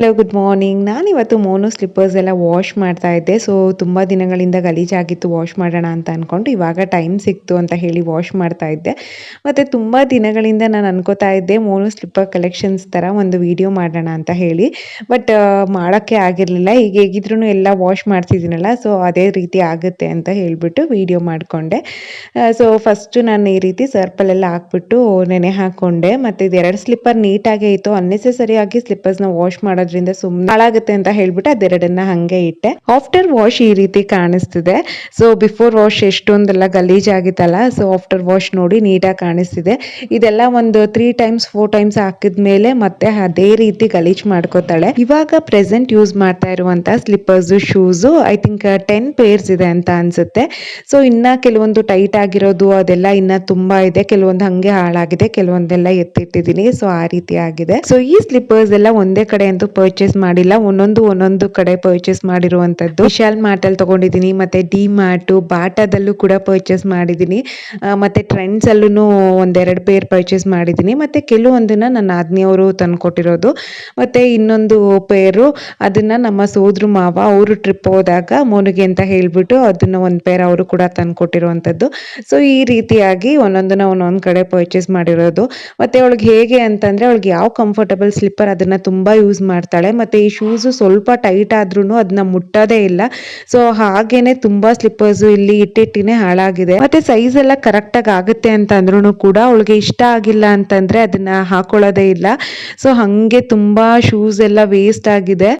Hello good morning. ನಾನಿವತ್ತು mono slippers ಎಲ್ಲ wash ಮಾಡ್ತಾ ಇದ್ದೆ. ಸೊ ತುಂಬ ದಿನಗಳಿಂದ ಗಲೀಜಾಗಿತ್ತು, ವಾಶ್ ಮಾಡೋಣ ಅಂತ ಅಂದ್ಕೊಂಡು ಇವಾಗ ಟೈಮ್ ಸಿಕ್ತು ಅಂತ ಹೇಳಿ ವಾಶ್ ಮಾಡ್ತಾ ಇದ್ದೆ. ಮತ್ತು ತುಂಬ ದಿನಗಳಿಂದ ನಾನು ಅನ್ಕೋತಾ ಇದ್ದೆ ಮೋನೋ ಸ್ಲಿಪ್ಪರ್ ಕಲೆಕ್ಷನ್ಸ್ ಥರ ಒಂದು ವಿಡಿಯೋ ಮಾಡೋಣ ಅಂತ ಹೇಳಿ. ಬಟ್ ಮಾಡೋಕ್ಕೆ ಆಗಿರಲಿಲ್ಲ. ಈಗ ಹೇಗಿದ್ರೂ ಎಲ್ಲ ವಾಶ್ ಮಾಡ್ತಿದ್ದೀನಲ್ಲ, ಸೊ ಅದೇ ರೀತಿ ಆಗುತ್ತೆ ಅಂತ ಹೇಳಿಬಿಟ್ಟು ವಿಡಿಯೋ ಮಾಡಿಕೊಂಡೆ. ಸೊ ಫಸ್ಟು ನಾನು ಈ ರೀತಿ ಸರ್ಪಲ್ಲೆಲ್ಲ ಹಾಕ್ಬಿಟ್ಟು ನೆನೆ ಹಾಕ್ಕೊಂಡೆ. ಮತ್ತು ಇದೆರಡು ಸ್ಲಿಪ್ಪರ್ ನೀಟಾಗೇ ಇತ್ತು. ಅನ್ನೆಸೆಸರಿಯಾಗಿ ಸ್ಲಿಪ್ಪರ್ಸ್ನ ವಾಶ್ ಮಾಡೋದ್ರಿಂದ ಸುಮ್ಮನೆ ಹಾಳಾಗುತ್ತೆ ಅಂತ ಹೇಳ್ಬಿಟ್ಟು ಅದೆರಡನ್ನ ಹಂಗೆ ಇಟ್ಟೆ. ಆಫ್ಟರ್ ವಾಶ್ ಈ ರೀತಿ ಕಾಣಿಸ್ತಿದೆ. ಸೊ ಬಿಫೋರ್ ವಾಶ್ ಎಷ್ಟೊಂದೆಲ್ಲ ಗಲೀಜಾಗಿತ್ತಲ್ಲ, ಸೊ ಆಫ್ಟರ್ ವಾಶ್ ನೋಡಿ ನೀಟಾಗಿ ಕಾಣಿಸ್ತಿದೆ. ಇದೆಲ್ಲ ಒಂದು 3 ಟೈಮ್ಸ್ 4 ಟೈಮ್ಸ್ ಹಾಕಿದ್ಮೇಲೆ ಮತ್ತೆ ಅದೇ ರೀತಿ ಗಲೀಜ್ ಮಾಡ್ಕೋತಾಳೆ. ಇವಾಗ ಪ್ರೆಸೆಂಟ್ ಯೂಸ್ ಮಾಡ್ತಾ ಇರುವಂತ slippers shoes I think 10 pairs ಇದೆ ಅಂತ ಅನ್ಸುತ್ತೆ. ಸೊ ಇನ್ನ ಕೆಲವೊಂದು ಟೈಟ್ ಆಗಿರೋದು ಅದೆಲ್ಲ ಇನ್ನ ತುಂಬಾ ಇದೆ, ಕೆಲವೊಂದು ಹಂಗೆ ಹಾಳಾಗಿದೆ, ಕೆಲವೊಂದೆಲ್ಲ ಎತ್ತಿಟ್ಟಿದ್ದೀನಿ. ಸೊ ಆ ರೀತಿ ಆಗಿದೆ. ಸೊ ಈ ಸ್ಲಿಪ್ಪರ್ಸ್ ಎಲ್ಲ ಒಂದೇ ಕಡೆ ಅಂತೂ ಪರ್ಚೇಸ್ ಮಾಡಿಲ್ಲ, ಒಂದೊಂದು ಕಡೆ ಪರ್ಚೇಸ್ ಮಾಡಿರುವಂತದ್ದು. ವಿಶಾಲ್ ಮಾರ್ಟ್ ಅಲ್ಲಿ ತಗೊಂಡಿದ್ದೀನಿ, ಮತ್ತೆ ಡಿ ಮಾರ್ಟ್, ಬಾಟಾದಲ್ಲೂ ಕೂಡ ಪರ್ಚೇಸ್ ಮಾಡಿದ್ದೀನಿ, ಮತ್ತೆ ಟ್ರೆಂಡ್ಸ್ ಅಲ್ಲೂ ಒಂದೆರಡು ಪೇರ್ ಪರ್ಚೇಸ್ ಮಾಡಿದ್ದೀನಿ. ಮತ್ತೆ ಕೆಲವೊಂದನ್ನ ನನ್ನ ಆದ್ನಿಯವರು ತಂದ್ಕೊಟ್ಟಿರೋದು, ಮತ್ತೆ ಇನ್ನೊಂದು ಪೇರು ಅದನ್ನ ನಮ್ಮ ಸೋದ್ರ ಮಾವ ಅವರು ಟ್ರಿಪ್ ಹೋದಾಗ ಮೋನಿಗೆ ಅಂತ ಹೇಳ್ಬಿಟ್ಟು ಅದನ್ನ ಒಂದ್ ಪೇರ್ ಅವರು ಕೂಡ ತಂದ್ಕೊಟ್ಟಿರುವಂತದ್ದು. ಸೊ ಈ ರೀತಿಯಾಗಿ ಒಂದೊಂದನ್ನ ಒಂದೊಂದ್ ಕಡೆ ಪರ್ಚೇಸ್ ಮಾಡಿರೋದು. ಮತ್ತೆ ಅವಳಿಗೆ ಹೇಗೆ ಅಂತಂದ್ರೆ ಅವಳಿಗೆ ಯಾವ ಕಂಫರ್ಟಬಲ್ ಸ್ಲಿಪ್ಪರ್ ಅದನ್ನ ತುಂಬಾ ಯೂಸ್ ಮಾಡ್ತಾಳೆ. ಮತ್ತೆ ಈ ಶೂಸ್ ಸ್ವಲ್ಪ ಟೈಟ್ ಆದ್ರೂ ಅದನ್ನ ಮುಟ್ಟೋದೇ ಇಲ್ಲ. ಸೊ ಹಾಗೇನೆ ತುಂಬಾ ಸ್ಲಿಪ್ಪರ್ಸ್ ಇಲ್ಲಿ ಇಟ್ಟಿಟ್ಟಿನೇ ಹಾಳಾಗಿದೆ. ಮತ್ತೆ ಸೈಜ್ ಎಲ್ಲ ಕರೆಕ್ಟ್ ಆಗಿ ಆಗುತ್ತೆ ಅಂತ ಅಂದ್ರೂ ಕೂಡ ಅವಳಿಗೆ ಇಷ್ಟ ಆಗಿಲ್ಲ ಅಂತಂದ್ರೆ ಅದನ್ನ ಹಾಕೊಳ್ಳೋದೇ ಇಲ್ಲ. ಸೊ ಹಂಗೆ ತುಂಬಾ ಶೂಸ್ ಎಲ್ಲ ವೇಸ್ಟ್ ಆಗಿದೆ.